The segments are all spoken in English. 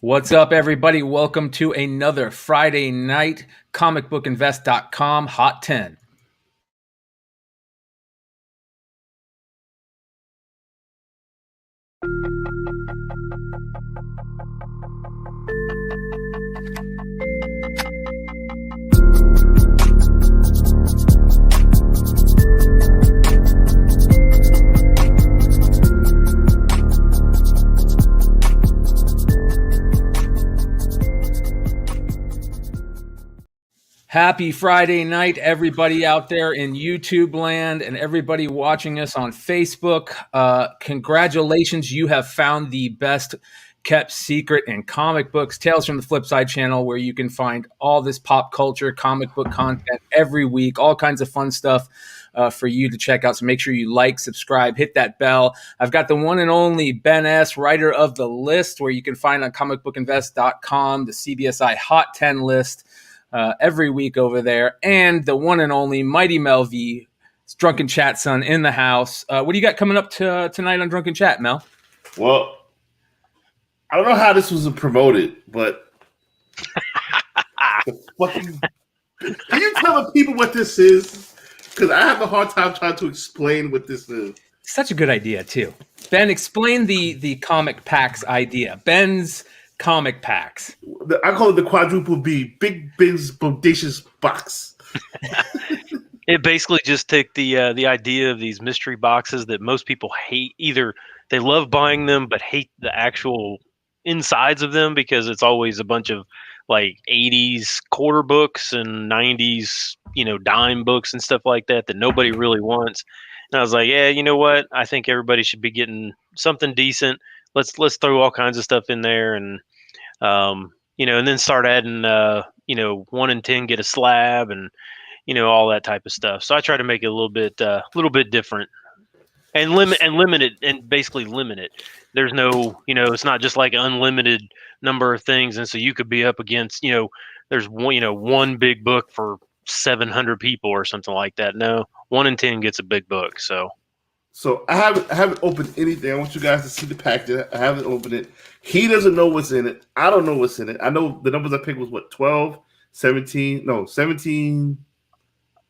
What's up, everybody? Welcome to another Friday night comicbookinvest.com Hot 10. Happy Friday night, everybody out there in YouTube land and everybody watching us on Facebook. Congratulations, you have found the best kept secret in comic books, Tales from the Flipside channel, where you can find all this pop culture, comic book content every week, all kinds of fun stuff for you to check out. So make sure you like, subscribe, hit that bell. I've got the one and only Ben S., writer of the list, where you can find on comicbookinvest.com the CBSI Hot 10 list. Every week over there, and the one and only Mighty Mel V, Drunken Chat son in the house. What do you got coming up tonight on Drunken Chat, Mel? Well, I don't know how this was promoted, but can you tell the people what this is? Because I have a hard time trying to explain what this is. Such a good idea, too. Ben, explain the comic packs idea. Ben's comic packs. I call it the quadruple B, Big Ben's Bodacious Box. It basically just took the idea of these mystery boxes that most people hate. Either they love buying them but hate the actual insides of them because it's always a bunch of like 80s quarter books and 90s, dime books and stuff like that nobody really wants. And I was like, yeah, you know what? I think everybody should be getting something decent. Let's throw all kinds of stuff in there and and then start adding 1 in 10 get a slab and all that type of stuff. So I try to make it a little bit different and limit it and basically limit it. There's no, it's not just like an unlimited number of things, and so you could be up against, there's one big book for 700 people or something like that. No, 1 in 10 gets a big book. So I haven't opened anything. I want you guys to see the package. I haven't opened it. He doesn't know what's in it. I don't know what's in it. I know the numbers I picked was what, 12, 17, no, 17.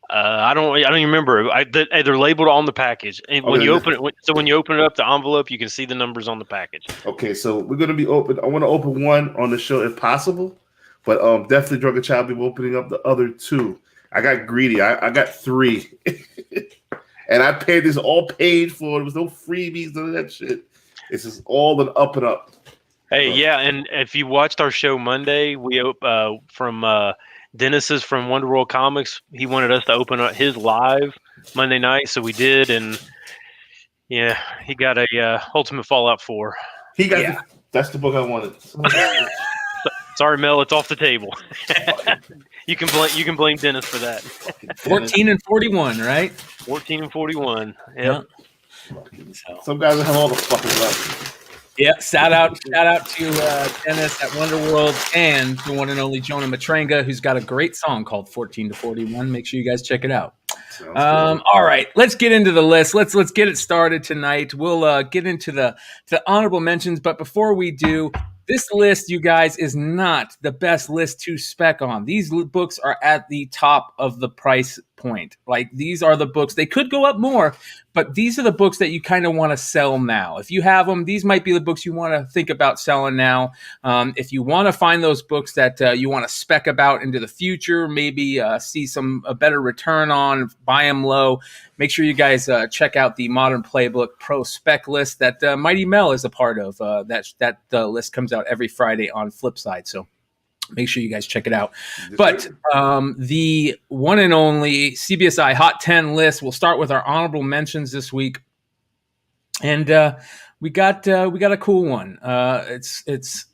I don't even remember. They're labeled on the package. And when you open it up, the envelope, you can see the numbers on the package. Okay, so we're gonna be open. I want to open one on the show if possible, but definitely Drunken Chat will be opening up the other two. I got greedy. I got 3. And I paid this all paid for. There was no freebies, none of that shit. It's just all an up and up. Hey, yeah, and if you watched our show Monday, we from Dennis's from Wonder World Comics. He wanted us to open up his live Monday night, so we did, and yeah, he got a Ultimate Fallout 4. He got that's the book I wanted. Sorry, Mel, it's off the table. You can blame Dennis for that. 14 and 41, right? 14 and 41. Yep. Some guys have all the fucking luck. Yeah, shout out to Dennis at Wonder World and the one and only Jonah Matrenga, who's got a great song called 14 to 41. Make sure you guys check it out. All right, let's get into the list. Let's get it started tonight. We'll get into the honorable mentions, but before we do, this list, you guys, is not the best list to spec on. These books are at the top of the price point. Like, these are the books. They could go up more, but these are the books that you kind of want to sell now. If you have them, these might be the books you want to think about selling now. If you want to find those books that you want to spec about into the future, maybe see a better return on, buy them low, make sure you guys check out the Modern Playbook Pro Spec list that Mighty Mel is a part of. That list comes out every Friday on Flipside, so make sure you guys check it out. But the one and only CBSI Hot 10 list, we'll start with our honorable mentions this week. And we got a cool one. It's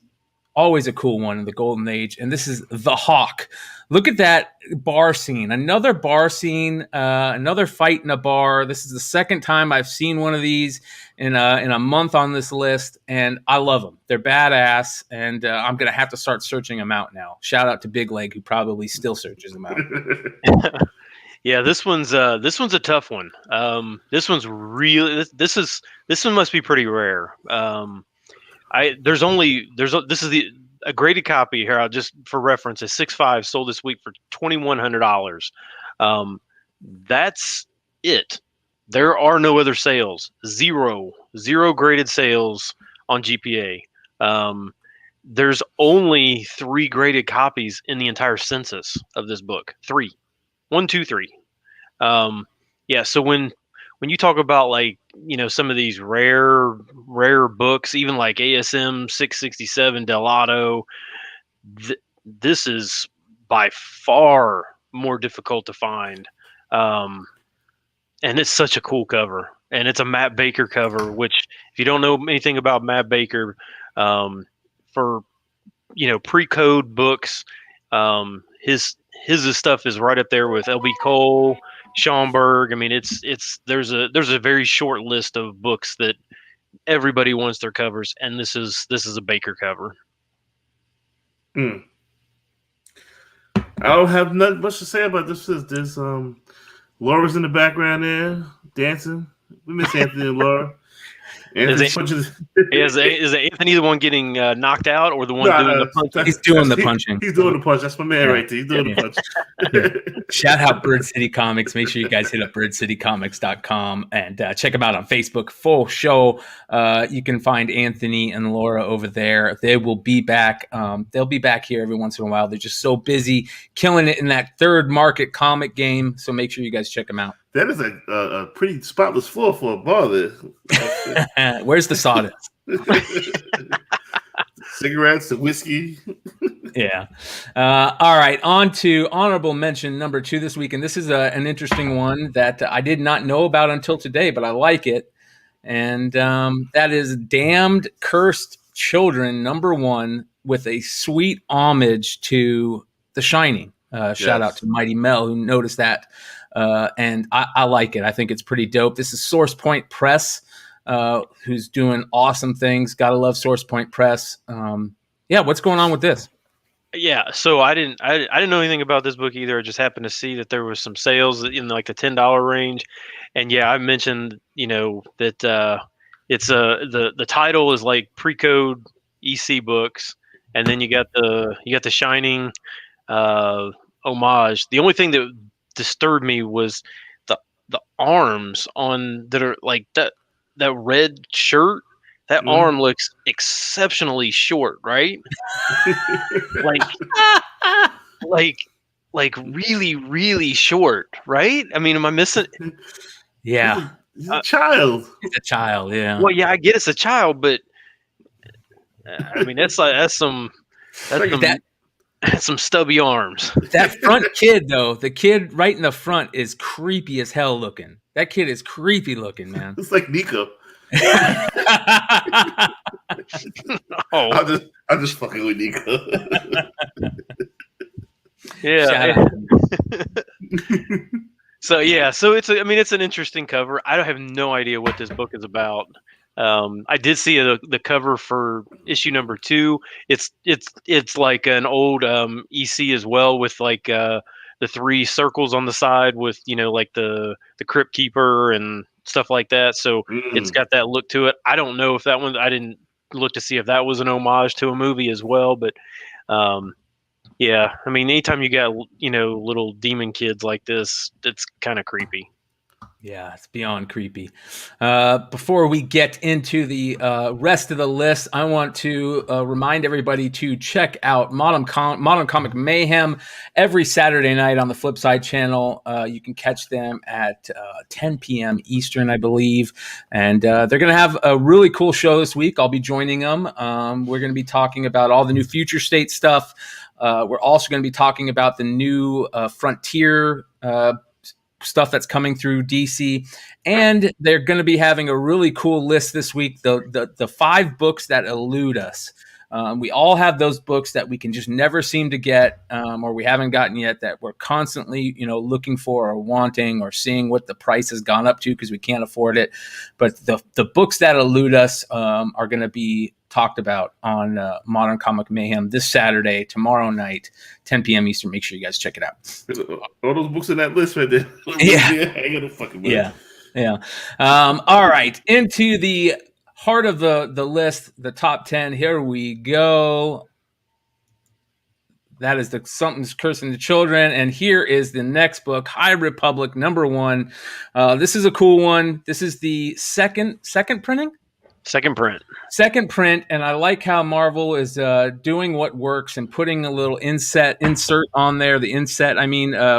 always a cool one in the Golden Age, and this is The Hawk. Look at that bar scene. Another bar scene, another fight in a bar. This is the second time I've seen one of these in a month on this list, and I love them. They're badass, and I'm going to have to start searching them out now. Shout out to Big Leg, who probably still searches them out. Yeah, this one's a tough one. This one's really this one must be pretty rare. This is a graded copy here. I'll just for reference, a 6.5 sold this week for $2,100. That's it. There are no other sales. Zero graded sales on GPA. There's only 3 graded copies in the entire census of this book. 3. 1, 2, 3. Yeah. So when you talk about like, some of these rare books, even like ASM 667 Delato, this is by far more difficult to find. And it's such a cool cover, and it's a Matt Baker cover, which if you don't know anything about Matt Baker, for, pre-code books, his stuff is right up there with L.B. Cole, Schomburg. I mean, there's a very short list of books that everybody wants their covers, and this is a Baker cover. I don't have nothing much to say about this. This Laura's in the background there dancing. We miss Anthony and Laura. Is Anthony the one getting knocked out, or the one doing the punching? He's doing the punching. He's doing the punch. That's my man right there. He's doing the punch. Shout out Bird City Comics. Make sure you guys hit up birdcitycomics.com and check them out on Facebook. Full show. You can find Anthony and Laura over there. They will be back. They'll be back here every once in a while. They're just so busy killing it in that third market comic game. So make sure you guys check them out. That is a pretty spotless floor for a bar there. Where's the sawdust? Cigarettes, the whiskey. Yeah. All right. On to honorable mention number 2 this week. And this is an interesting one that I did not know about until today, but I like it. And that is Damned Cursed Children, number 1, with a sweet homage to The Shining. Shout out to Mighty Mel, who noticed that. And I like it. I think it's pretty dope. This is Source Point Press, who's doing awesome things. Gotta love Source Point Press. What's going on with this? Yeah, so I didn't know anything about this book either. I just happened to see that there was some sales in like the $10 range, and I mentioned that it's the title is like pre-code EC books, and then you got the Shining homage. The only thing that disturbed me was the arms on that are like that red shirt. That arm looks exceptionally short, right? like really, really short, right? I mean, am I missing? Yeah, he's a child. He's a child. Yeah. Well, yeah, I get it's a child, but I mean that's some stubby arms. That front kid, though, the kid right in the front is creepy as hell looking. That kid is creepy looking, man. It's like Nico. Oh. I'm just fucking with Nico. Yeah. So it's an interesting cover. I have no idea what this book is about. I did see the cover for issue number 2. It's like an old EC as well, with like the 3 circles on the side with like the Crypt Keeper and stuff like that. So it's got that look to it. I don't know if that one, I didn't look to see if that was an homage to a movie as well, but yeah, I mean, anytime you got little demon kids like this, it's kind of creepy. Yeah, it's beyond creepy. Before we get into the rest of the list, I want to remind everybody to check out Modern Comic Mayhem every Saturday night on the Flipside channel. You can catch them at 10 p.m. Eastern, I believe. And they're going to have a really cool show this week. I'll be joining them. We're going to be talking about all the new Future State stuff. We're also going to be talking about the new Frontier stuff that's coming through DC, and they're going to be having a really cool list this week. The 5 books that elude us. We all have those books that we can just never seem to get, or we haven't gotten yet, that we're constantly, looking for or wanting or seeing what the price has gone up to because we can't afford it. But the books that elude us are going to be talked about on Modern Comic Mayhem this Saturday, tomorrow night, 10 p.m. Eastern. Make sure you guys check it out. All those books in that list right there. Yeah. All right, into the heart of the list, the top 10. Here we go. That is the Something's Cursing the Children. And here is the next book, High Republic #1. This is a cool one. This is the second printing? Second print, and I like how Marvel is doing what works and putting a little insert on there. The inset,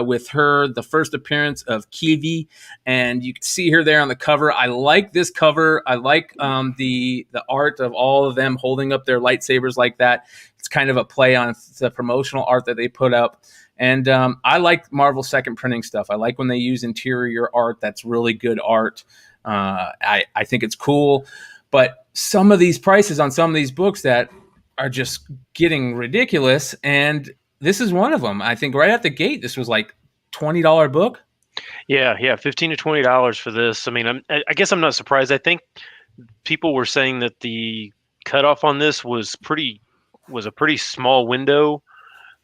with her, the first appearance of Kiwi, and you can see her there on the cover. I like this cover. I like the art of all of them holding up their lightsabers like that. It's kind of a play on the promotional art that they put up. And I like Marvel second printing stuff. I like when they use interior art that's really good art. I think it's cool. But some of these prices on some of these books that are just getting ridiculous, and this is one of them. I think right at the gate, this was like $20 book. Yeah, $15 to $20 for this. I mean, I guess I'm not surprised. I think people were saying that the cutoff on this was a pretty small window.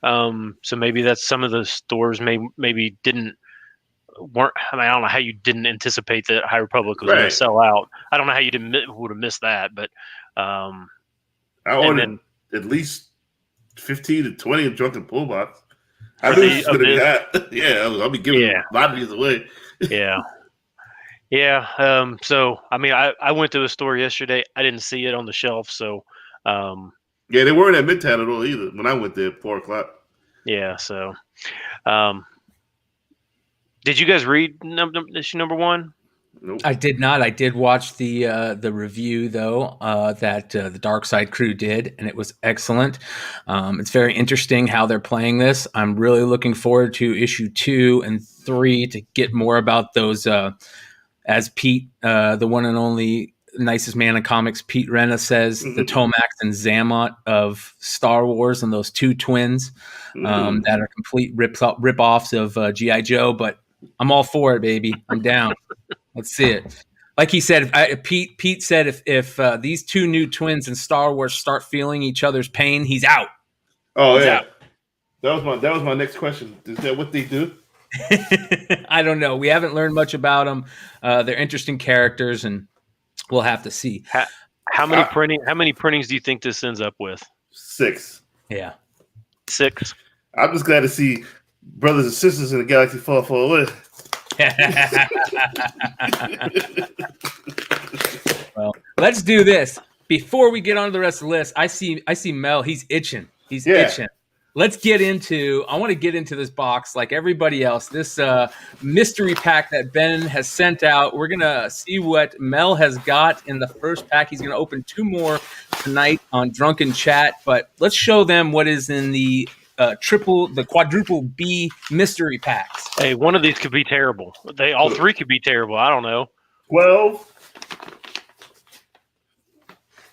So maybe that's some of the stores maybe weren't. I mean, I don't know how you didn't anticipate that High Republic was going to sell out. I don't know how you would have missed that, but I ordered at least 15 to 20 of Drunken Pool Box. I knew this was going to be that. Yeah, I'll be giving a lot of these away. Yeah. So I mean, I went to a store yesterday. I didn't see it on the shelf. So yeah, they weren't at Midtown at all either when I went there at 4:00. Yeah. So. Did you guys read issue #1? Nope. I did not. I did watch the review though that the Dark Side crew did, and it was excellent. It's very interesting how they're playing this. I'm really looking forward to issue 2 and 3 to get more about those. As Pete, the one and only nicest man in comics, Pete Renna says, the Tomax and Xamot of Star Wars, and those two twins that are complete rip-offs of G.I. Joe, but I'm all for it, baby. I'm down. Let's see it. Like he said, Pete said if these two new twins in Star Wars start feeling each other's pain, he's out. Oh, he's out. That was my next question. Is that what they do? I don't know. We haven't learned much about them. They're interesting characters, and we'll have to see. How many printings do you think this ends up with? 6. Yeah. 6. I'm just glad to see brothers and sisters in the galaxy far away. Well, let's do this. Before we get on to the rest of the list, I see Mel. He's itching. Itching. Let's get into. I want to get into this box like everybody else. This mystery pack that Ben has sent out. We're gonna see what Mel has got in the first pack. He's gonna open 2 more tonight on Drunken Chat. But let's show them what is in the quadruple B mystery packs. Hey, one of these could be terrible. All 3 could be terrible. I don't know. 12.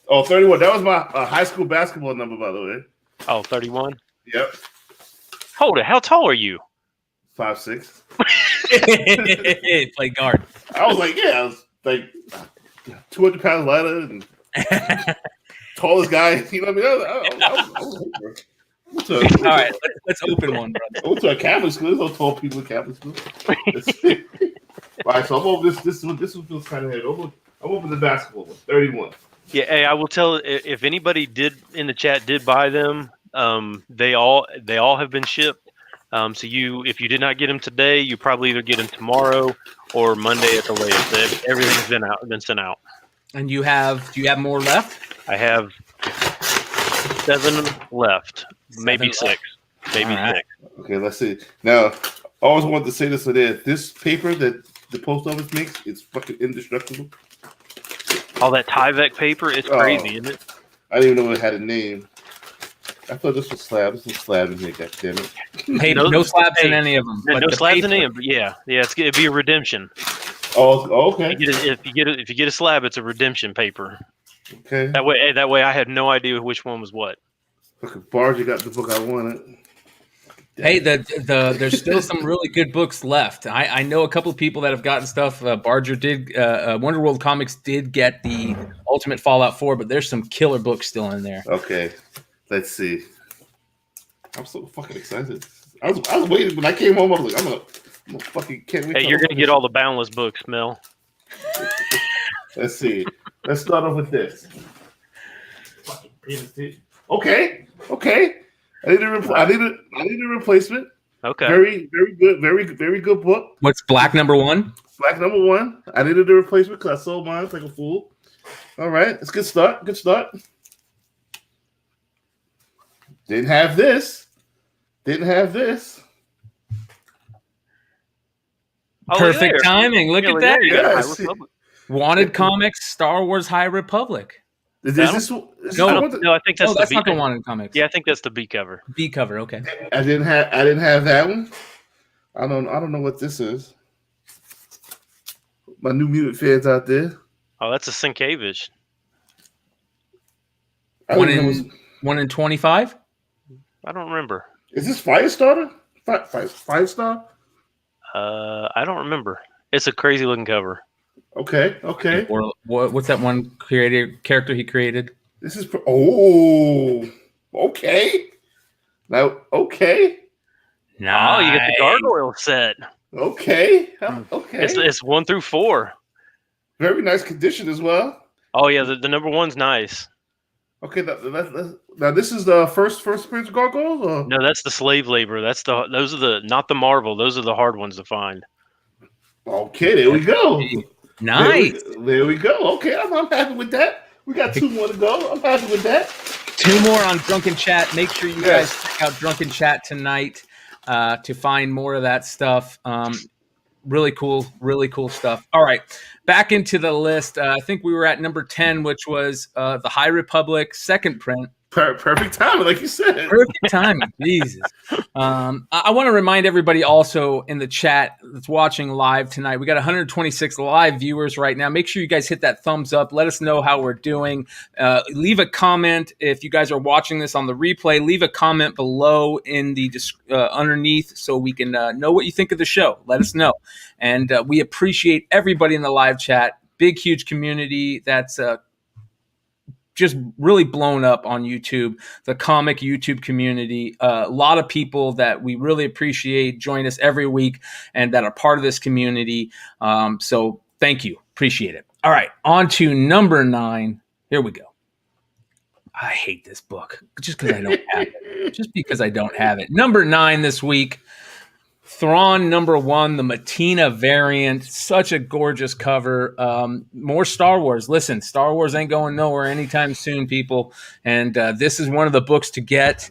Oh, 31. That was my high school basketball number, by the way. Oh, 31? Yep. Hold it. How tall are you? 5'6". Play guard. I was like 200 pounds lighter and tallest guy. You know what I mean? All right, let's open one, brother. I went to a Catholic school. There's no tall people in Catholic school. All right, so I'm over this one feels kind of heavy. I'm over the basketball one, 31. Yeah, hey, I will tell if anybody did in the chat did buy them, they all have been shipped. So if you did not get them today, you probably either get them tomorrow or Monday at the latest. Everything's been sent out. And do you have more left? I have 7 left, maybe 6, maybe 6. Okay, let's see. Now, I always wanted to say this today. This paper that the post office makes, it's fucking indestructible. All that Tyvek paper, it's crazy, isn't it? I didn't even know it had a name. I thought this was slab. There's some slab in here, goddammit. Hey, no slabs in any of them. No slabs in any of them. Yeah, it'd be a redemption. Oh, okay. If you get a slab, it's a redemption paper. Okay. That way, I had no idea which one was what. Fucking Barger got the book I wanted. Hey, there's still some really good books left. I know a couple of people that have gotten stuff. Barger did. Wonderworld Comics did get the Ultimate Fallout 4, but there's some killer books still in there. Okay, let's see. I'm so fucking excited. I was waiting when I came home. I was like, I'm gonna fucking can't wait. Hey, you're gonna get all the Boundless books, Mel. Let's see. Let's start off with this. Okay. I need a replacement. Okay. Very good. Very good book. What's Black number 1? Black number 1. I needed a replacement because I sold mine like a fool. All right, it's a good start. Good start. Didn't have this. Oh, Perfect timing. Look at that. Yes. Wanted Comics, Star Wars High Republic. Is this no, I think that's that's not the Wanted Comics. Yeah, I think that's the B cover. B cover, okay. I didn't have that one. I don't know what this is. My New Mutant fans out there. Oh, that's a Sienkiewicz. 1 in 25? I don't remember. Is this Firestarter? Firestar? I don't remember. It's a crazy looking cover. Okay. Or what's that one character he created? This is okay. Now, okay. No, you get the gargoyle set. Okay. It's 1 through 4. Very nice condition as well. Oh yeah, the number 1's nice. Okay, now this is the first appearance of gargoyles. Or? No, that's the slave labor. Those are not the Marvel. Those are the hard ones to find. Okay, there we go. Nice. There we go. Okay, I'm happy with that. We got 2 more to go. I'm happy with that. 2 more on Drunken Chat. Make sure you guys check out Drunken Chat tonight to find more of that stuff. Really cool stuff. All right, back into the list. I think we were at number 10, which was the High Republic second print. Perfect timing, like you said. Perfect timing. Jesus. I want to remind everybody also in the chat that's watching live tonight, we got 126 live viewers right now. Make sure you guys hit that thumbs up. Let us know how we're doing. Leave a comment if you guys are watching this on the replay. Leave a comment below in the underneath so we can know what you think of the show. Let us know. And we appreciate everybody in the live chat. Big, huge community that's just really blown up on YouTube, the comic YouTube community. A lot of people that we really appreciate join us every week and that are part of this community. So thank you. Appreciate it. All right, on to number 9. Here we go. I hate this book just because I don't have it. Just because I don't have it. Number 9 this week. Thrawn number 1, the Matina variant. Such a gorgeous cover. More Star Wars. Listen, Star Wars ain't going nowhere anytime soon, people. And this is one of the books to get.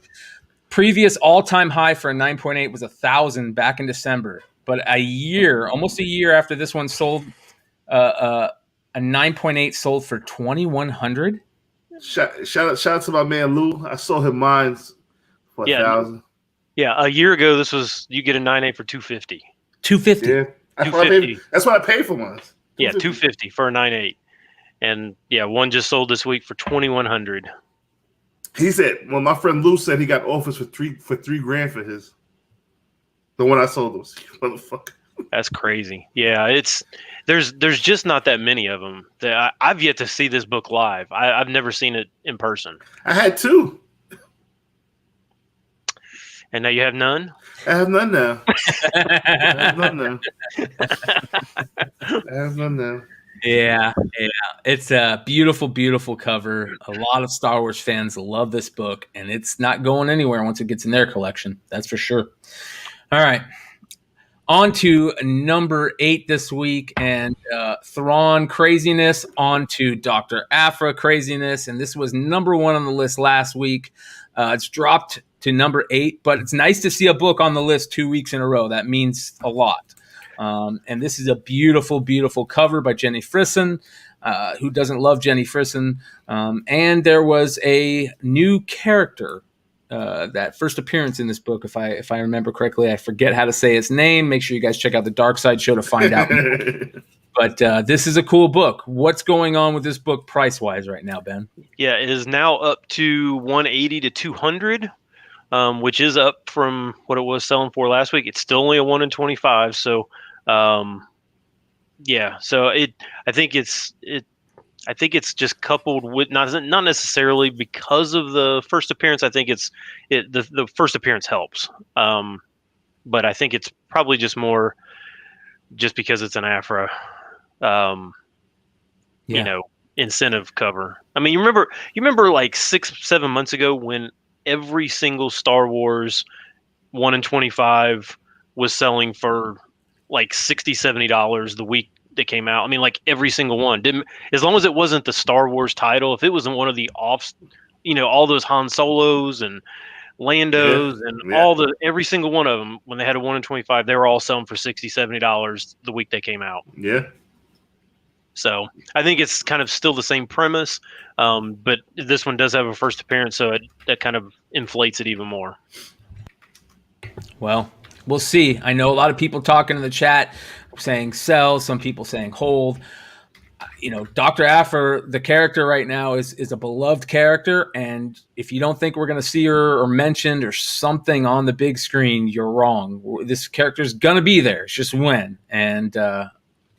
Previous all-time high for a 9.8 was 1,000 back in December. But almost a year after this one sold, a 9.8 sold for 2,100. Shout out to my man Lou. I sold him mine for 1,000. Yeah, a year ago, you get a 9.8 for 250. 250. Yeah, that's what I paid for mine. Yeah, 250 for a 9.8, and one just sold this week for 2,100. He said, well, my friend Lou said he got offers for $3,000 for his. The one I sold him, motherfucker. That's crazy. Yeah, there's just not that many of them. I've yet to see this book live. I've never seen it in person. I had 2. And now you have none? I have none now. Yeah. It's a beautiful, beautiful cover. A lot of Star Wars fans love this book, and it's not going anywhere once it gets in their collection. That's for sure. All right. On to number 8 this week, and Thrawn craziness. On to Dr. Aphra craziness, and this was number 1 on the list last week. It's dropped to number 8, but it's nice to see a book on the list 2 weeks in a row. That means a lot. And this is a beautiful, beautiful cover by Jenny Frison. Who doesn't love Jenny Frison? And there was a new character that first appearance in this book, if I remember correctly. I forget how to say his name. Make sure you guys check out the Dark Side Show to find out. But this is a cool book. What's going on with this book price-wise right now, Ben? Yeah, it is now up to 180 to 200, which is up from what it was selling for last week. It's still only a 1 in 25, so yeah. So I think it's just coupled with not necessarily because of the first appearance. I think the first appearance helps, but I think it's probably just more just because it's an Aphra. Incentive cover. I mean, you remember like 6-7 months ago when every single Star Wars 1 in 25 was selling for like $60-$70 the week that came out. I mean, like every single one didn't, as long as it wasn't the Star Wars title. If it wasn't one of the off, all those Han Solos and Landos and every single one of them, when they had a 1 in 25, they were all selling for $60-$70 the week they came out. Yeah. So I think it's kind of still the same premise, but this one does have a first appearance, so that kind of inflates it even more. Well, we'll see. I know a lot of people talking in the chat saying sell, some people saying hold. Dr. Aphra, the character right now, is a beloved character, and if you don't think we're going to see her or mentioned or something on the big screen, you're wrong. This character is going to be there. It's just when, and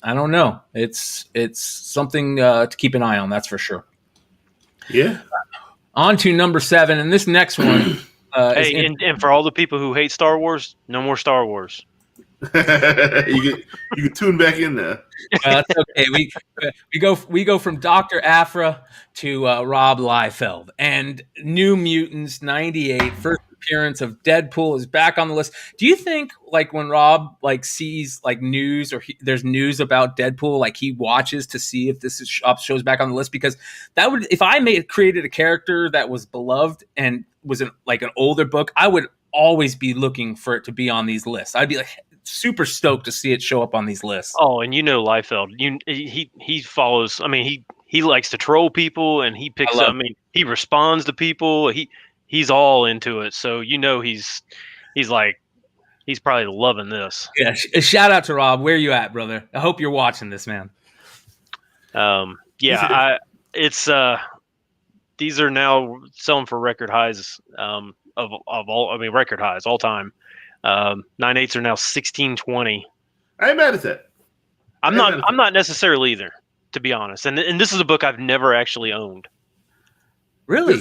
I don't know. It's something to keep an eye on, that's for sure. Yeah. On to number 7, and this next one. And for all the people who hate Star Wars, no more Star Wars. you can tune back in there. That's okay. We go from Dr. Aphra to Rob Liefeld, and New Mutants '98, first appearance of Deadpool, is back on the list. Do you think, like, when Rob sees news or there's news about Deadpool, he watches to see if this shows back on the list? Because that would, if I created a character that was beloved and was an older book, I would always be looking for it to be on these lists. I'd be super stoked to see it show up on these lists. Oh, and Liefeld, he follows. I mean, he likes to troll people, and he picks up. I mean, he responds to people. He's all into it. So he's probably loving this. Yeah, a shout out to Rob. Where you at, brother? I hope you're watching this, man. These are now selling for record highs of all. I mean, record highs all time. 9/8s are now $16.20. I ain't mad at that. I'm not necessarily either, to be honest. And this is a book I've never actually owned. Really?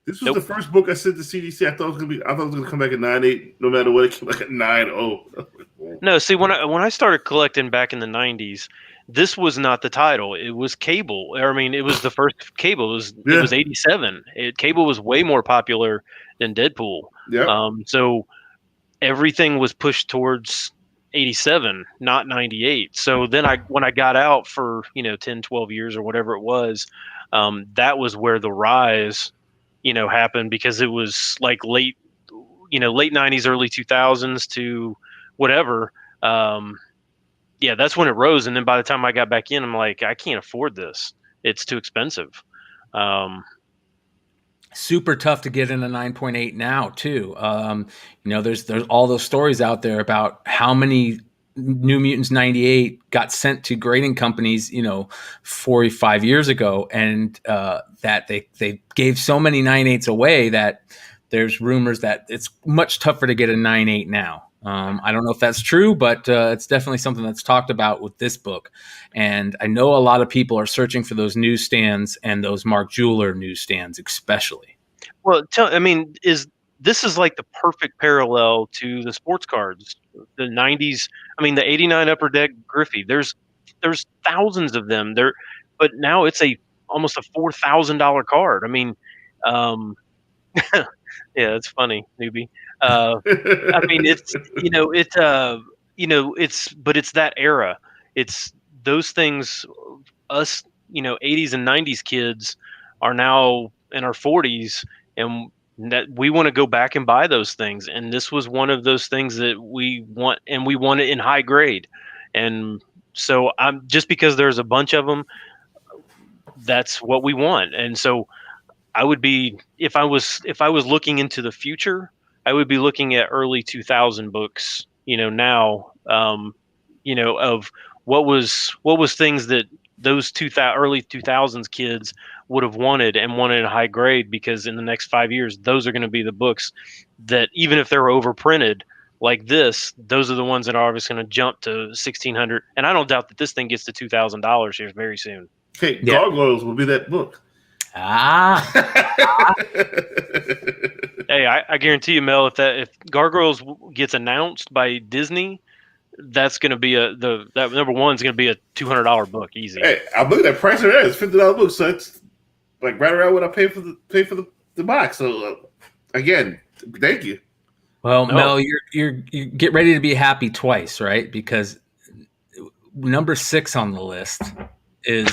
This was the first book I sent to CDC. I thought it was gonna come back at 9/8, no matter what. It came back at 9/0. No, see, when I started collecting back in the 90s, this was not the title. It was Cable. I mean, it was the first Cable. It was 87. Cable was way more popular than Deadpool. Yeah. So everything was pushed towards 87, not 98. So then when I got out for 10, 12 years or whatever it was, that was where the rise happened, because it was like late 90s, early 2000s to whatever. That's when it rose. And then by the time I got back in, I'm like, I can't afford this. It's too expensive. Super tough to get in a 9.8 now too. There's all those stories out there about how many New Mutants 98 got sent to grading companies, 4 or 5 years ago, and that they gave so many 9.8s away that there's rumors that it's much tougher to get a 9.8 now. I don't know if that's true, but it's definitely something that's talked about with this book. And I know a lot of people are searching for those newsstands and those Mark Jeweler newsstands, especially. Well, this is like the perfect parallel to the sports cards, the 90s. I mean, the 89 Upper Deck Griffey. There's thousands of them there, but now it's almost a $4,000 card. I mean, yeah, it's funny, newbie. I mean, but it's that era. It's those things. Us, 80s and 90s kids are now in our 40s, and that we want to go back and buy those things. And this was one of those things that we want, and we want it in high grade. And so just because there's a bunch of them, that's what we want. And so I would be, if I was looking into the future, I would be looking at early 2000 books, now, of what was things that those early 2000s kids would have wanted in high grade, because in the next 5 years, those are going to be the books that, even if they're overprinted like this, those are the ones that are obviously going to jump to 1,600. And I don't doubt that this thing gets to $2,000 here very soon. Okay, Gargoyles will be that book. Hey, I guarantee you, Mel, if Gargoyles gets announced by Disney, that's going to be that number one is going to be a $200 book, easy. Hey, I'm looking at price right there. It's $50 book, so it's like right around what I pay for the the box. So again, thank you. Well, Mel, you get ready to be happy twice, right? Because number 6 on the list is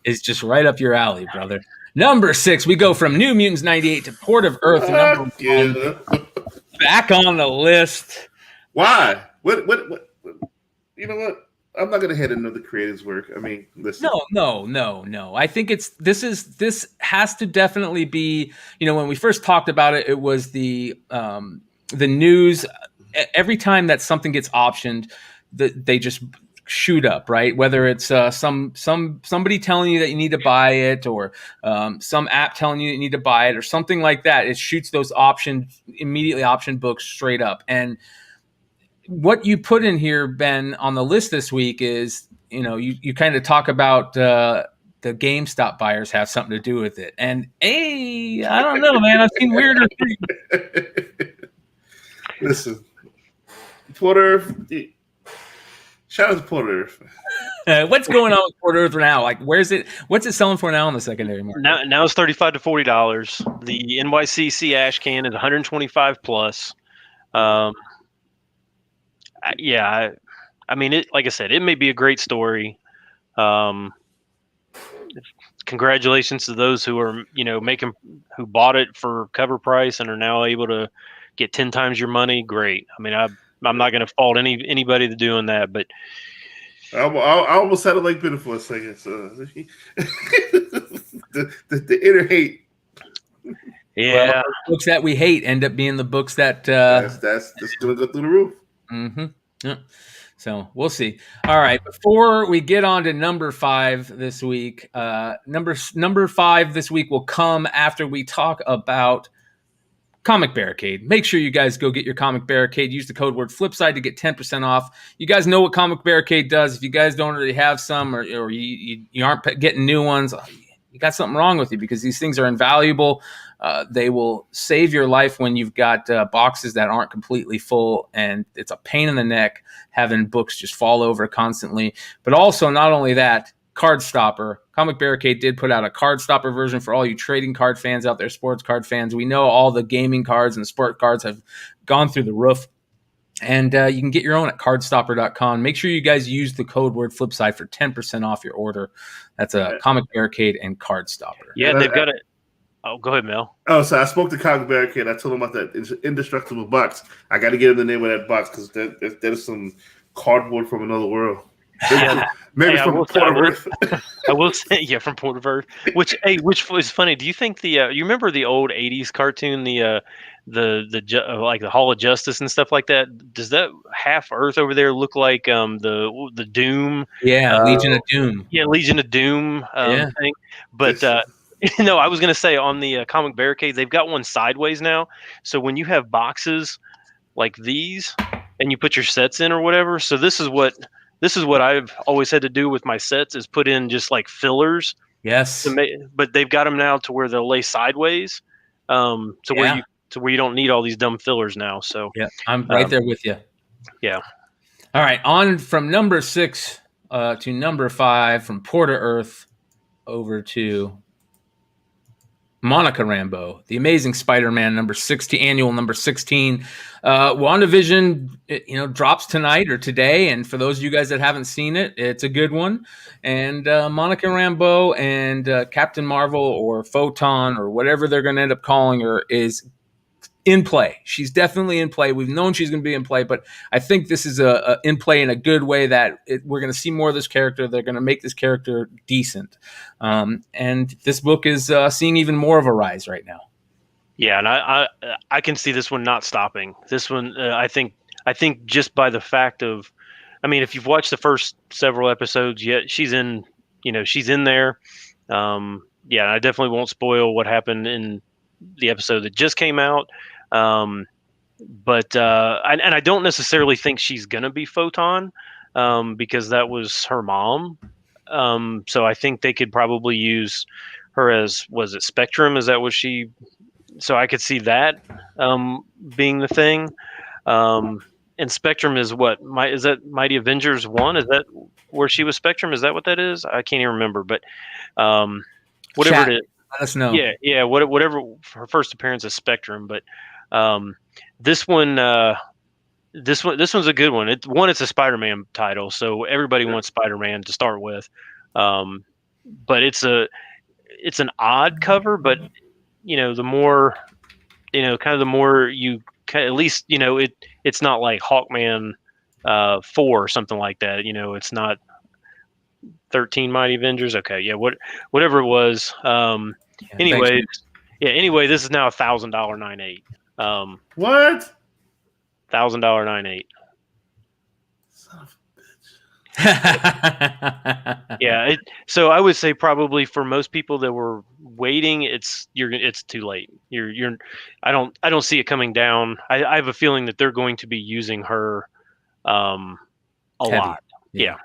is just right up your alley, brother. Number 6, we go from New Mutants 98 to Port of Earth, number 1. Back on the list. Why? What? You know what? I'm not gonna hit another creator's work. I mean, listen. No. I think this has to definitely be. When we first talked about it, it was the news. Every time that something gets optioned, they just shoot up, right? Whether it's somebody telling you that you need to buy it, or some app telling you you need to buy it, or something like that. It shoots those immediately option books straight up. And what you put in here, Ben, on the list this week is, you kind of talk about the GameStop buyers have something to do with it. And I don't know, man. I've seen weirder things. Listen, Port Earth. Shout out to Port Earth. What's going on with Port Earth now? Like, where's it? What's it selling for now on the secondary market? Now it's $35 to $40. The NYCC ash can is $125 plus. Yeah, I mean, it. Like I said, it may be a great story. Congratulations to those who are, who bought it for cover price and are now able to get 10 times your money. Great. I mean, I'm not going to fault anybody that's doing that, but I almost sounded like Bitter for a second. So the inner hate. Yeah, well, books that we hate end up being the books that that's going to go through the roof. Mm-hmm. Yeah. So we'll see. All right. Before we get on to number 5 this week, number 5 this week will come after we talk about Comic Barricade. Make sure you guys go get your Comic Barricade. Use the code word Flipside to get 10% off. You guys know what Comic Barricade does. If you guys don't already have some, or you aren't getting new ones, you got something wrong with you, because these things are invaluable. They will save your life when you've got boxes that aren't completely full, and it's a pain in the neck having books just fall over constantly. But also, not only that, Card Stopper. Comic Barricade did put out a Card Stopper version for all you trading card fans out there, sports card fans. We know all the gaming cards and the sport cards have gone through the roof. And you can get your own at cardstopper.com. Make sure you guys use the code word Flipside for 10% off your order. That's a Comic Barricade and Card Stopper. Yeah, they've got it. Oh, go ahead, Mel. Oh, so I spoke to Comic Barricade. I told him about that indestructible box. I got to get him the name of that box, because there's some cardboard from another world. Maybe from Port of Earth. I will say, yeah, from Port of Earth. Which was funny. Do you think you remember the old '80s cartoon, the like the Hall of Justice and stuff like that? Does that half Earth over there look like the Doom? Yeah, Legion of Doom. Yeah, Legion of Doom thing. But no, I was going to say, on the Comic Barricade, they've got one sideways now. So when you have boxes like these and you put your sets in or whatever, so this is what I've always had to do with my sets, is put in just like fillers. Yes. But they've got them now to where they'll lay sideways, where you don't need all these dumb fillers now. So yeah, I'm right there with you. Yeah. All right, on from number 6 to number 5, from Port of Earth over to Monica Rambeau, The Amazing Spider-Man, annual number 16. WandaVision, drops tonight or today, and for those of you guys that haven't seen it, it's a good one. And Monica Rambeau and Captain Marvel, or Photon, or whatever they're going to end up calling her, is in play. She's definitely in play. We've known she's going to be in play, but I think this is a in play in a good way, that we're going to see more of this character. They're going to make this character decent. And this book is seeing even more of a rise right now. Yeah, and I can see this one not stopping. This one, I think just by the fact of, I mean, if you've watched the first several episodes, she's in there. Yeah, I definitely won't spoil what happened in the episode that just came out. But I don't necessarily think she's gonna be Photon, because that was her mom. So I think they could probably use her as, was it Spectrum? Is that what she? So I could see that being the thing. And Spectrum is what? Is that Mighty Avengers 1? Is that where she was Spectrum? Is that what that is? I can't even remember. But whatever it is. Let us know. Yeah. Whatever her first appearance is Spectrum, but this one. This one's a good one. It's a Spider-Man title, so everybody wants Spider-Man to start with. But it's an odd cover, but the more kind of the more you at least it's not like Hawkman 4 or something like that. It's not 13 Mighty Avengers. Okay, yeah, whatever it was. Anyway, this is now $1,000 9.8. What? $1,000 9.8. Son of a bitch. Yeah. So I would say probably for most people that were waiting, it's too late. I don't see it coming down. I have a feeling that they're going to be using her a lot. Yeah.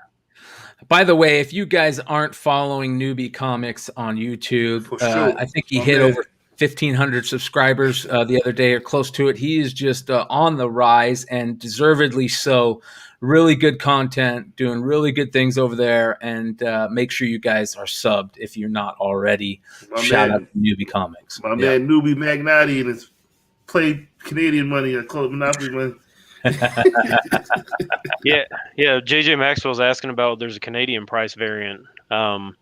By the way, if you guys aren't following Newbie Comics on YouTube, sure. I think he hit over 1,500 subscribers the other day or close to it. He is just on the rise, and deservedly so. Really good content, doing really good things over there, and make sure you guys are subbed if you're not already. Shout out to Newbie Comics. My man Newbie Magnati and his play Canadian money and call it Monopoly money. Yeah. JJ Maxwell's asking about there's a Canadian price variant. Any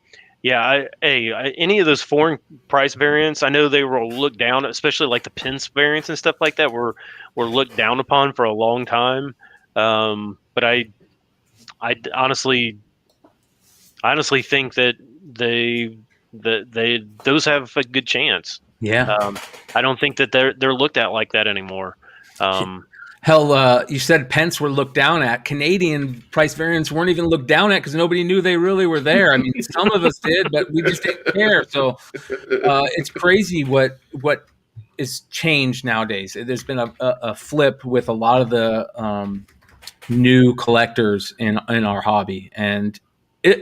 of those foreign price variants, I know they were looked down, especially like the Pence variants and stuff like that were looked down upon for a long time. But I honestly think that those have a good chance. Yeah. I don't think that they're looked at like that anymore. Hell, you said Pence were looked down at. Canadian price variants weren't even looked down at because nobody knew they really were there. I mean, some of us did, but we just didn't care. So it's crazy what is changed nowadays. There's been a flip with a lot of the new collectors in our hobby, and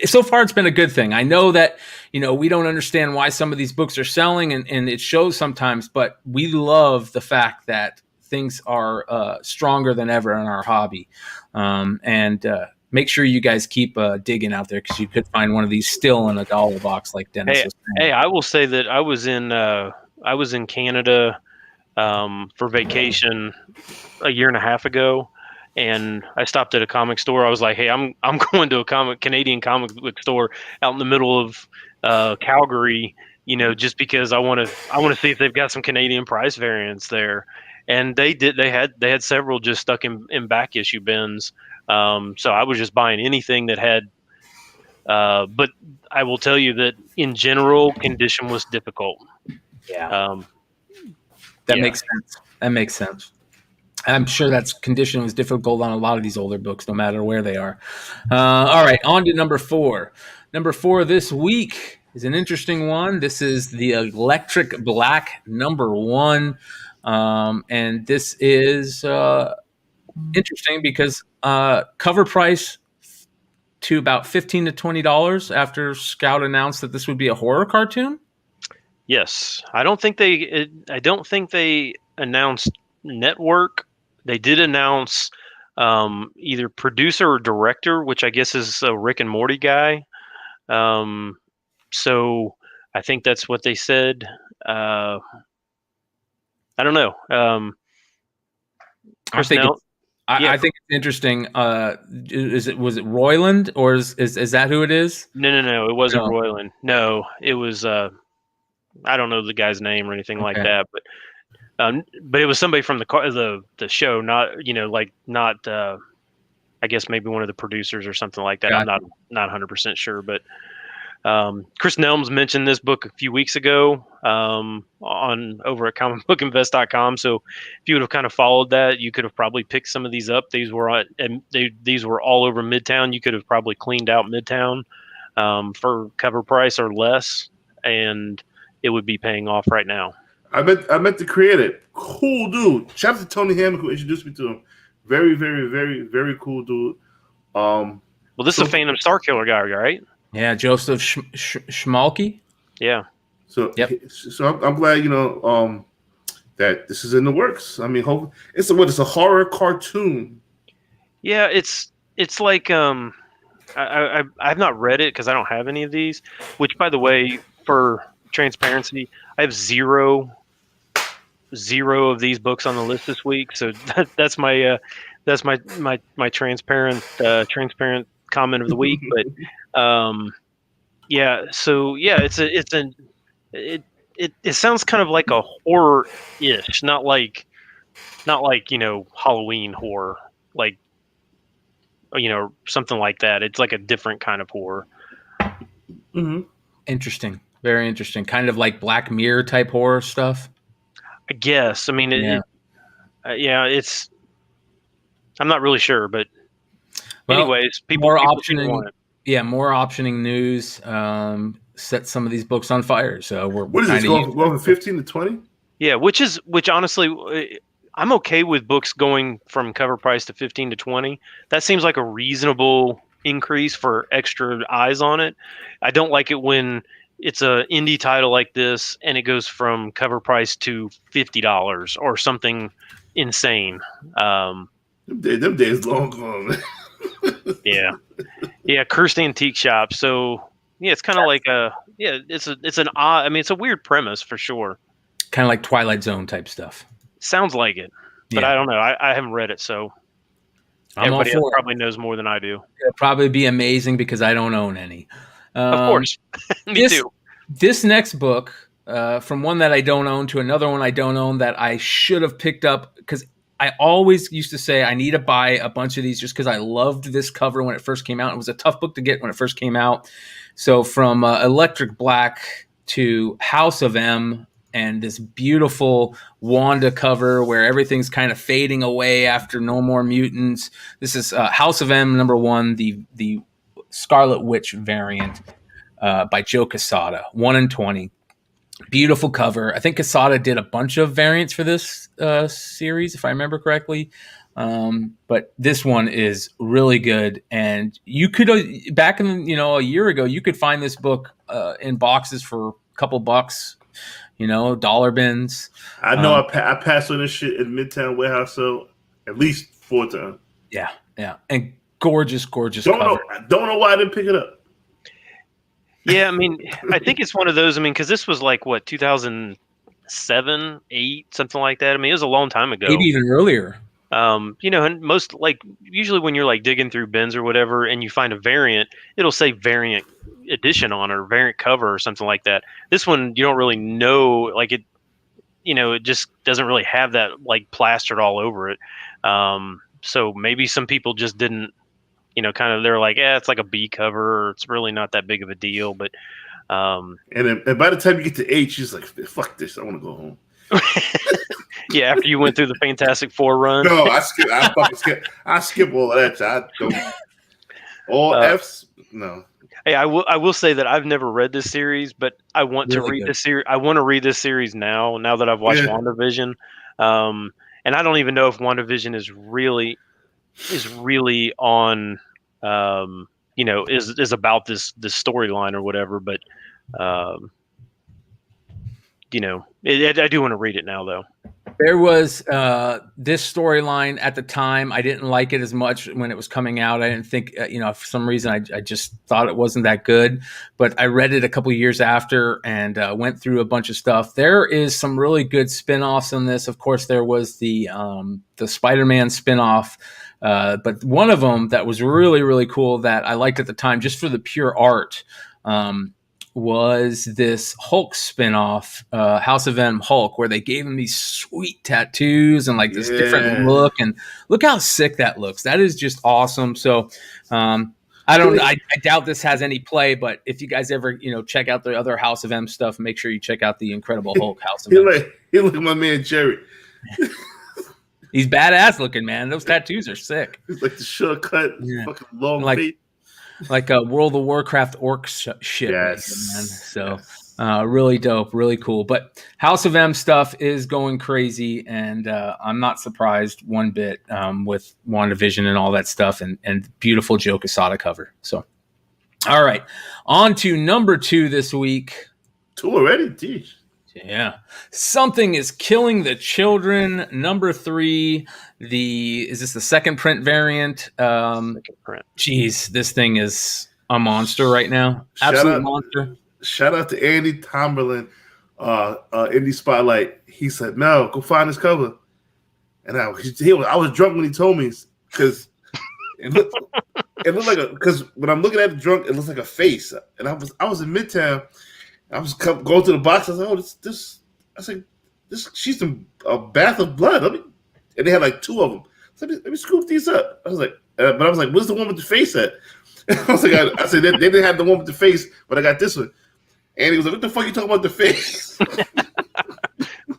so far it's been a good thing. I know that we don't understand why some of these books are selling, and it shows sometimes, but we love the fact that things are stronger than ever in our hobby, and make sure you guys keep digging out there, because you could find one of these still in a dollar box like Dennis was saying. Hey, I will say that I was in Canada for vacation a year and a half ago, and I stopped at a comic store. I was like, hey, I'm going to a Canadian comic book store out in the middle of Calgary, just because I want to see if they've got some Canadian price variants there. And they did. They had several just stuck in back issue bins. So I was just buying anything that had. But I will tell you that in general, condition was difficult. Yeah. That makes sense. That makes sense. I'm sure that's condition was difficult on a lot of these older books, no matter where they are. All right, on to number 4. Number 4 this week is an interesting one. This is the Electric Black #1. And this is interesting because cover price to about $15 to $20 after Scout announced that this would be a horror cartoon. Yes, I don't think they announced network. They did announce either producer or director, which I guess is a Rick and Morty guy. So I think that's what they said. I don't know. I think it's interesting. Was it Roiland, or is that who it is? No. It wasn't Roiland. No, it was. I don't know the guy's name or anything like that, but it was somebody from the show, not not. I guess maybe one of the producers or something like that. I'm not 100% sure, but Chris Nelms mentioned this book a few weeks ago over at comicbookinvest.com. So if you would have kind of followed that, you could have probably picked some of these up. These were all over Midtown. You could have probably cleaned out Midtown for cover price or less, and it would be paying off right now. I met the creator. Cool dude. Shout out to Tony Hammond who introduced me to him. Very, very, very, very cool dude. Well, this is a Phantom Star Killer guy, right? Yeah, Joseph Schmalke. Yeah. So, so I'm glad that this is in the works. I mean, it's a horror cartoon. Yeah, it's like I've not read it because I don't have any of these. Which, by the way, for transparency, I have zero of these books on the list this week. So that's my transparent comment of the week. But yeah, so yeah, it sounds kind of like a horror-ish, not like Halloween horror, like something like that. It's like a different kind of horror. Mm-hmm. Interesting, very interesting. Kind of like Black Mirror type horror stuff. I guess. I mean, it's. I'm not really sure, but anyways, people want it. Yeah, more optioning news. Set some of these books on fire. So what is this going from 15 to 20? Yeah, which honestly, I'm okay with books going from cover price to 15 to 20. That seems like a reasonable increase for extra eyes on it. I don't like it when it's an indie title like this and it goes from cover price to $50 or something insane. Them days long gone, man. Yeah, cursed antique shop. So yeah, it's kind of like it's an odd. I mean, it's a weird premise for sure. Kind of like Twilight Zone type stuff. Sounds like it, but I don't know. I haven't read it, so everybody else probably knows more than I do. It'll probably be amazing because I don't own any. Of course, me too. This next book, from one that I don't own to another one I don't own that I should have picked up because I always used to say I need to buy a bunch of these just because I loved this cover when it first came out. It was a tough book to get when it first came out. So from Electric Black to House of M and this beautiful Wanda cover where everything's kind of fading away after No More Mutants. This is House of M #1, the Scarlet Witch variant by Joe Quesada, 1 in 20. Beautiful cover. I think Quesada did a bunch of variants for this series, if I remember correctly. But this one is really good. And you could, back in, a year ago, you could find this book in boxes for a couple bucks, dollar bins. I know I passed on this shit in Midtown Warehouse, so at least 4 times. Yeah. And gorgeous cover. Don't know why I didn't pick it up. Yeah, I mean, I think it's one of those. I mean, because this was like 2007, 8, something like that. I mean, it was a long time ago. Maybe even earlier. And most usually when you're digging through bins or whatever, and you find a variant, it'll say variant edition on it or variant cover or something like that. This one you don't really know, it just doesn't really have that plastered all over it. So maybe some people just didn't. They're like, it's like a B cover, or it's really not that big of a deal. But and by the time you get to H, she's like, fuck this, I want to go home. Yeah, after you went through the Fantastic Four run. No, I skip all of that. I don't. All Fs, no. Hey, I will say that I've never read this series, but I want to read this series. I want to read this series now that I've watched WandaVision. And I don't even know if WandaVision is really on is about this storyline or whatever, but I do want to read it now though. There was this storyline at the time. I didn't like it as much when it was coming out. I didn't think, for some reason, I just thought it wasn't that good. But I read it a couple years after and went through a bunch of stuff. There is some really good spinoffs on this. Of course, there was the Spider-Man spinoff. But one of them that was really, really cool that I liked at the time, just for the pure art, was this Hulk spinoff, House of M Hulk, where they gave him these sweet tattoos and this different look. And look how sick that looks. That is just awesome. So I doubt this has any play, but if you guys ever, check out the other House of M stuff, make sure you check out the Incredible Hulk House of M. He look at my man Jerry. He's badass looking, man. Those tattoos are sick. It's like the shortcut, fucking long feet. Like a World of Warcraft orc shit. Yes. Man. So really dope, really cool. But House of M stuff is going crazy, and I'm not surprised one bit with WandaVision and all that stuff and beautiful Joe Quesada cover. So, all right. On to #2 this week. 2 already? Geez. Yeah. Something is Killing the Children. #3. Is this the second print variant? Second print. Geez, this thing is a monster right now. Absolute monster. shout out to Andy Tomberlin, Indie Spotlight. He said, "Mel, go find this cover." And I was drunk when he told me because it looked like because when I'm looking at it drunk, it looks like a face. And I was in Midtown. I was going to the box. I was like, "Oh, this." I was like, "This she's a bath of blood." And they had like 2 of them. So let me scoop these up. I was like, but I was like, "Where's the one with the face at?" I was like, I said they didn't have the one with the face, but I got this one. And he was like, "What the fuck are you talking about the face?"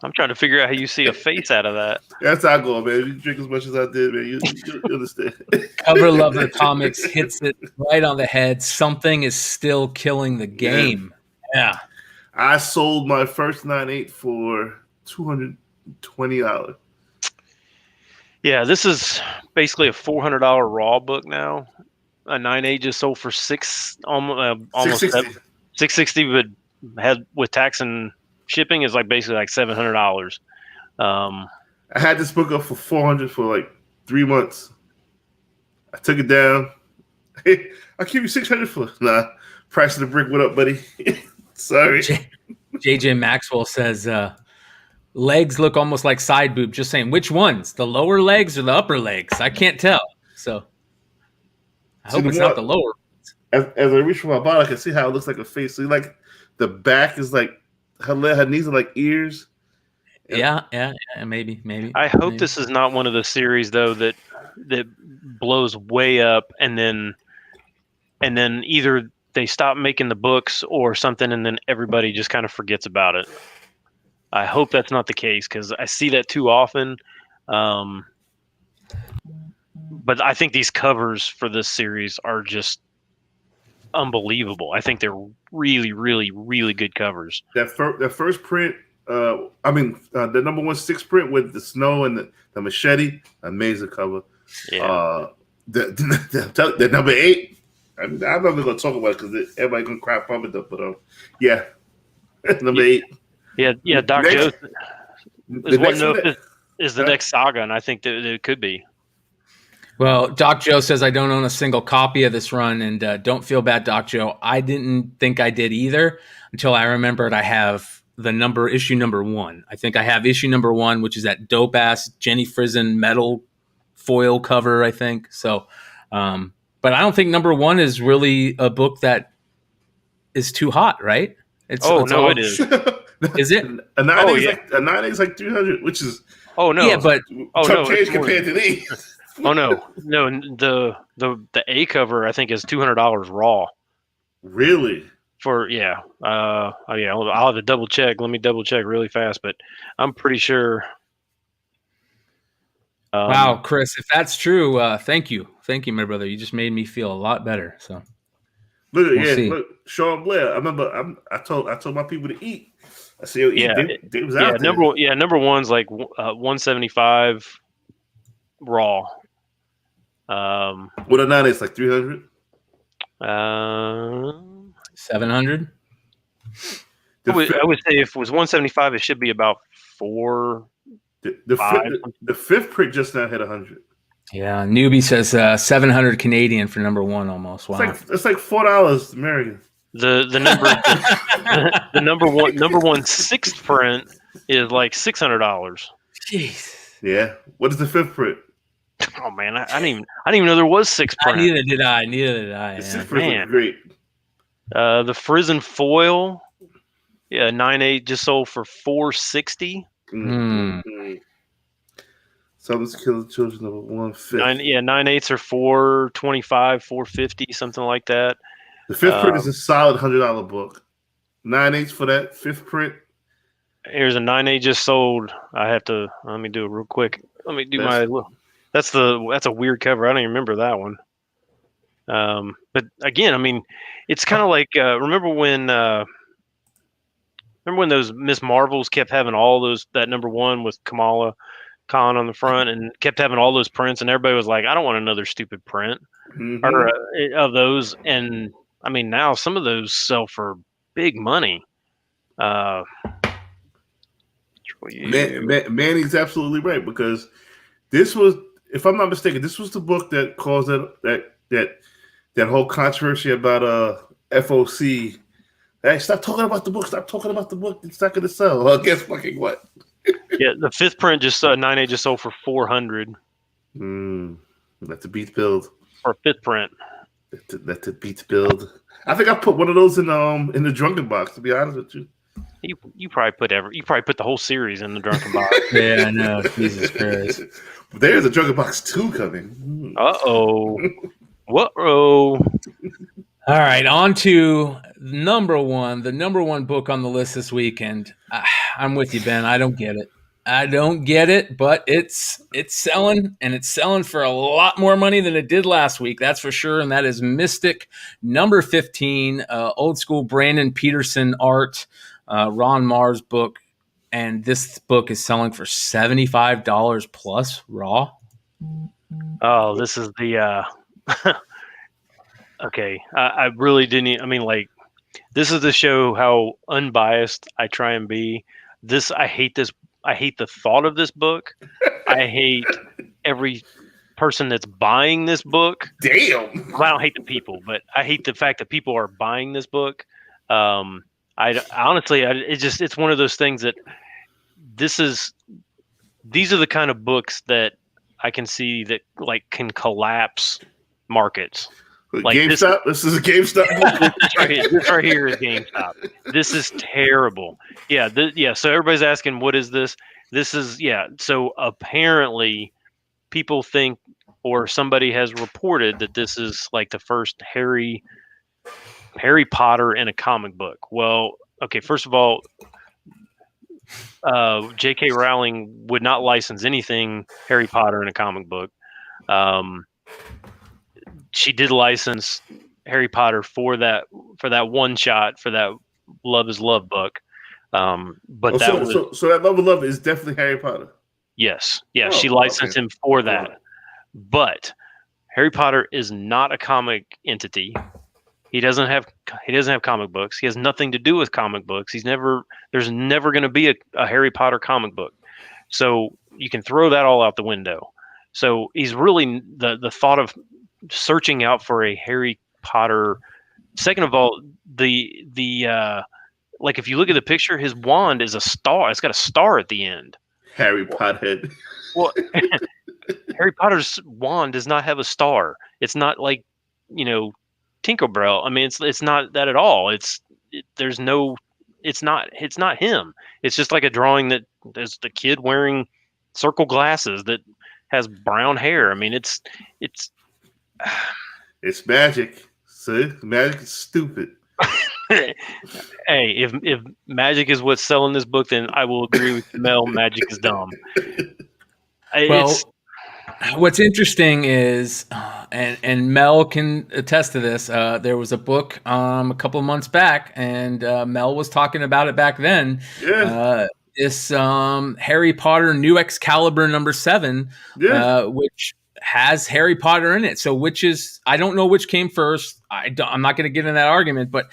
I'm trying to figure out how you see a face out of that. That's how I go, man. You drink as much as I did, man. You understand. Cover Lover Comics hits it right on the head. Something is still killing the game. Yeah. I sold my first 9/8 for $220. Yeah, this is basically a $400 raw book now. A 9/8 just sold for almost $660, but had with tax and shipping is like basically like $700. I had this book up for $400 for like 3 months. I took it down. Hey, I'll give you $600 for price of the brick. What up, buddy? Sorry. JJ Maxwell says legs look almost like side boob. Just saying, which ones? The lower legs or the upper legs? I can't tell. So I hope it's not the lower. As I reach for my bottle, I can see how it looks like a face. So like the back is like her knees are like ears. Yeah, maybe. I hope this is not one of the series though that blows way up and then either they stop making the books or something and then everybody just kind of forgets about it. I hope that's not the case because I see that too often. But I think these covers for this series are just unbelievable. I think they're really, really, really good covers. That first print, the number 1 6 print with the snow and the machete, amazing cover. Yeah. The number 8, I'm not even going to talk about it because everybody's going to crap up it, but yeah, number 8. Yeah. Doc Joe is the next saga, and I think that it could be. Well, Doc Joe says, I don't own a single copy of this run, and don't feel bad, Doc Joe. I didn't think I did either until I remembered I have issue number 1. I think I have issue number 1, which is that dope-ass Jenny Frison metal foil cover, I think. So, but I don't think number 1 is really a book that is too hot, right? It is. Is it? A 9/8 is like 300, which is but change compared to these. Oh no! The A cover I think is $200 raw. Really? I'll have to double check. Let me double check really fast, but I'm pretty sure. Wow, Chris, if that's true, thank you, my brother. You just made me feel a lot better. So look, Sean Blair. I remember I told my people to eat. I said, they was out there. Number 1's like 175 raw. What a 9/8 it's like 300. 700. I would say if it was 175, it should be about 4. The fifth print just now hit 100. Yeah, Newbie says 700 Canadian for number 1 almost. Wow, it's like $4 American. The number one 6th print is like $600. Jeez. Yeah. What is the 5th print? Oh man, I didn't even know there was 6 print. Neither did I. The 6th print was great. The Frison foil, 9/8 just sold for $460. Mm-hmm. Something's killing children of 1/5. 9/8s are $425, $450, something like that. The 5th print is a solid $100 book. 9/8 for that 5th print. Here's a 9/8 just sold. Let me do it real quick. Let me do that's a weird cover. I don't even remember that one. But again, I mean, it's kind of like remember when those Miss Marvels kept having all that number 1 with Kamala Khan on the front and kept having all those prints, and everybody was like, I don't want another stupid print of those. And I mean, now some of those sell for big money. Manny's absolutely right, because this was, if I'm not mistaken, this was the book that caused that whole controversy about FOC Hey, stop talking about the book. Stop talking about the book. It's not going to sell. Well, guess fucking what? Yeah, the 5th print just 9A just sold for $400 That's a beat build. for 5th print. That's a beat build. I think I put one of those in the Drunken box. To be honest with you, you probably put the whole series in the Drunken box. Yeah, I know. Jesus Christ. There's a Drunken box 2 coming. Uh-oh. Whoa. All right, on to the number one book on the list this weekend. I'm with you, Ben. I don't get it, but it's selling, and it's selling for a lot more money than it did last week. That's for sure. And that is Mystic number 15, old school Brandon Peterson art, Ron Mars book. And this book is selling for $75 plus raw. Oh, this is the okay. I really didn't. I mean, like, this is to show how unbiased I try and be. I hate this. I hate the thought of this book. I hate every person that's buying this book. Damn. Well, I don't hate the people, but I hate the fact that people are buying this book. I honestly, it's one of those things that these are the kind of books that I can see that like can collapse markets. Like GameStop. This is a GameStop book. This right here is GameStop. This is terrible. Yeah. So everybody's asking, what is this? This is, so apparently people think, or somebody has reported that this is like the first Harry Potter in a comic book. Well, okay, first of all, J.K. Rowling would not license anything Harry Potter in a comic book. She did license Harry Potter for that one shot for that Love is Love book. But so that Love is Love is definitely Harry Potter. Yes. Yeah, she licensed him for that. Right. But Harry Potter is not a comic entity. He doesn't have comic books. He has nothing to do with comic books. There's never going to be a Harry Potter comic book. So you can throw that all out the window. So he's really the thought of searching out for a Harry Potter. Second of all, the like if you look at the picture, his wand is a star. It's got a star at the end. Harry Pothead. Well, Harry Potter's wand does not have a star. It's not like, Tinkerbell. I mean, it's not that at all. It's not him. It's just like a drawing that there's the kid wearing circle glasses that has brown hair. I mean, it's magic. See, magic is stupid. Hey, if magic is what's selling this book, then I will agree with Mel. Magic is dumb. What's interesting is, and Mel can attest to this, there was a book a couple of months back, and Mel was talking about it back then. Yeah. This Harry Potter New Excalibur number 7, which has Harry Potter in it. So I don't know which came first. I'm not going to get in that argument, but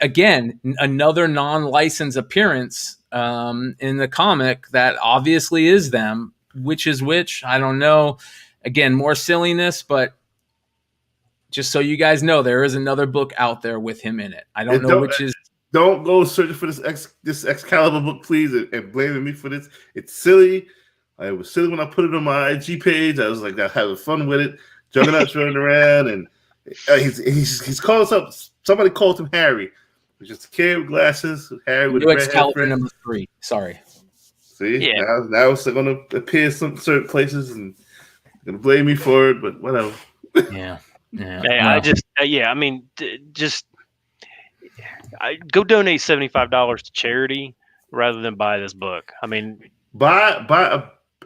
again, another non-licensed appearance in the comic that obviously is them. Which is which? I don't know. Again, more silliness, but just so you guys know, there is another book out there with him in it. I don't know which is. Don't go searching for this Excalibur book, please, and blaming me for this. It's silly. It was silly when I put it on my IG page. I was like, I'm having fun with it. Juggernaut's running around, and he's called himself. Somebody called him Harry. He's just a kid with glasses. Harry with New Excalibur number 3. Sorry. See, now it's going to appear some certain places and going to blame me for it, but whatever. Yeah. I go donate $75 to charity rather than buy this book. I mean, buy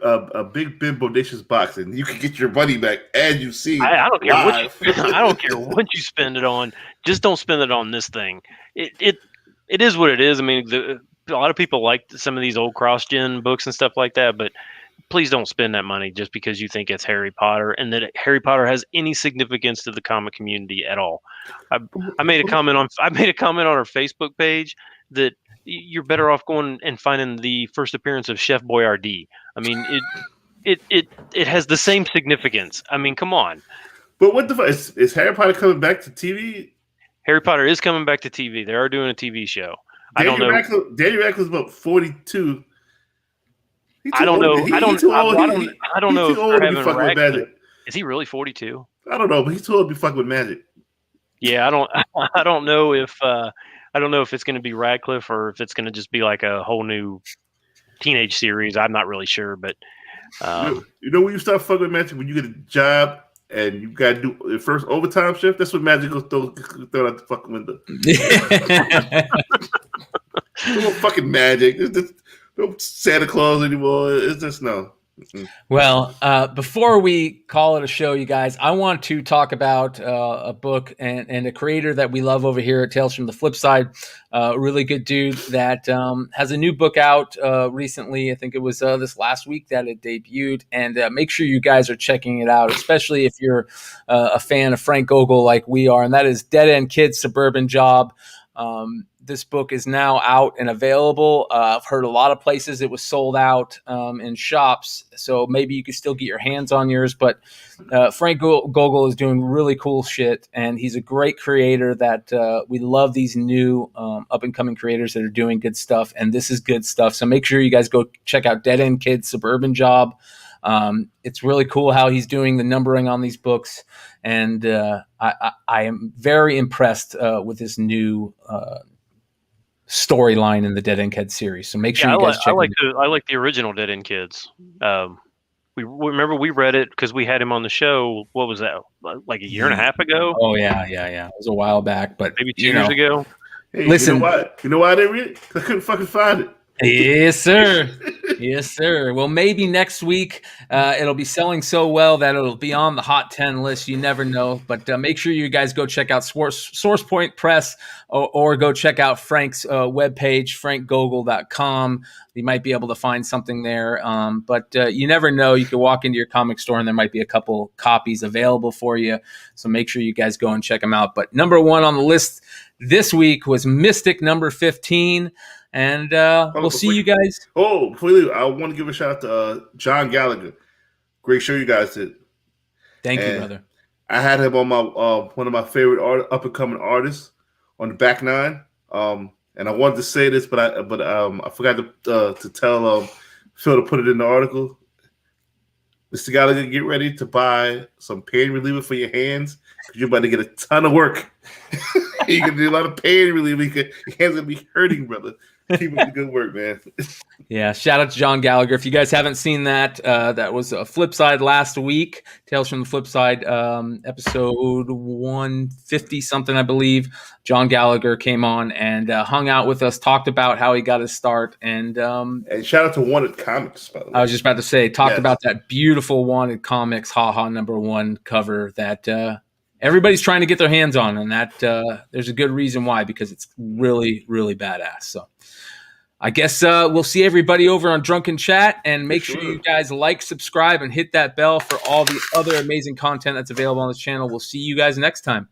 a big Ben Bodacious box and you can get your money back, and you see. I don't care I don't care what you spend it on. Just don't spend it on this thing. It is what it is. I mean, a lot of people like some of these old cross-gen books and stuff like that, but please don't spend that money just because you think it's Harry Potter and that Harry Potter has any significance to the comic community at all. I made a comment on our Facebook page that you're better off going and finding the first appearance of Chef Boyardee. I mean, it has the same significance. I mean, come on. But what the fuck is Harry Potter coming back to TV? Harry Potter is coming back to TV. They are doing a TV show. I don't know. Daniel Radcliffe's about 42. I don't know. I don't know if they're having fucking with Magic. Is he really 42? I don't know, but he's too old to be fucking with Magic. Yeah, I don't know if it's going to be Radcliffe or if it's going to just be like a whole new teenage series. I'm not really sure, but you know when you start fucking with Magic, when you get a job and you got to do the first overtime shift, that's when Magic goes throw out the fucking window. No fucking Magic. No Santa Claus anymore. It's just no. Mm-mm. Well, before we call it a show, you guys, I want to talk about a book and a creator that we love over here at Tales from the Flipside. A really good dude that has a new book out recently. I think it was this last week that it debuted. And make sure you guys are checking it out, especially if you're a fan of Frank Gogol like we are. And that is Dead End Kid Suburban Job. This book is now out and available. I've heard a lot of places it was sold out in shops, so maybe you can still get your hands on yours. But Frank Gogol is doing really cool shit, and he's a great creator that we love these new up-and-coming creators that are doing good stuff, and this is good stuff. So make sure you guys go check out Dead End Kid Suburban Job. It's really cool how he's doing the numbering on these books, and I am very impressed with this new storyline in the Dead End Kids series. So make sure you guys check it out. I like the original Dead End Kids. We remember we read it because we had him on the show. What was that? Like a year and a half ago? Oh yeah. It was a while back, but maybe 2 years ago. Hey, listen, you know why I didn't read it? I couldn't fucking find it. Yes, sir. Yes, sir. Well, maybe next week it'll be selling so well that it'll be on the Hot 10 list. You never know. But make sure you guys go check out Source Point Press or go check out Frank's webpage, frankgogol.com. You might be able to find something there. But you never know. You can walk into your comic store and there might be a couple copies available for you. So make sure you guys go and check them out. But number one on the list this week was Mystic number 15. And we'll see you guys. Oh, before we leave, I want to give a shout out to John Gallagher. Great show you guys did. Thank you, brother. I had him on my one of my favorite up and coming artists on the back nine. And I wanted to say this, but I forgot to tell Phil to put it in the article. Mr. Gallagher, get ready to buy some pain reliever for your hands because you're about to get a ton of work. You're gonna do a lot of pain reliever. Your hands gonna be hurting, brother. Keep up the good work, man. Yeah, shout out to John Gallagher. If you guys haven't seen that, that was a Flipside last week. Tales from the Flipside, episode 150 something, I believe. John Gallagher came on and hung out with us, talked about how he got his start, and shout out to Wanted Comics, by the way. I was just about to say, talked about that beautiful Wanted Comics haha number 1 cover that everybody's trying to get their hands on, and that there's a good reason why, because it's really, really badass. So I guess we'll see everybody over on Drunken Chat, and make sure you guys like, subscribe, and hit that bell for all the other amazing content that's available on this channel. We'll see you guys next time.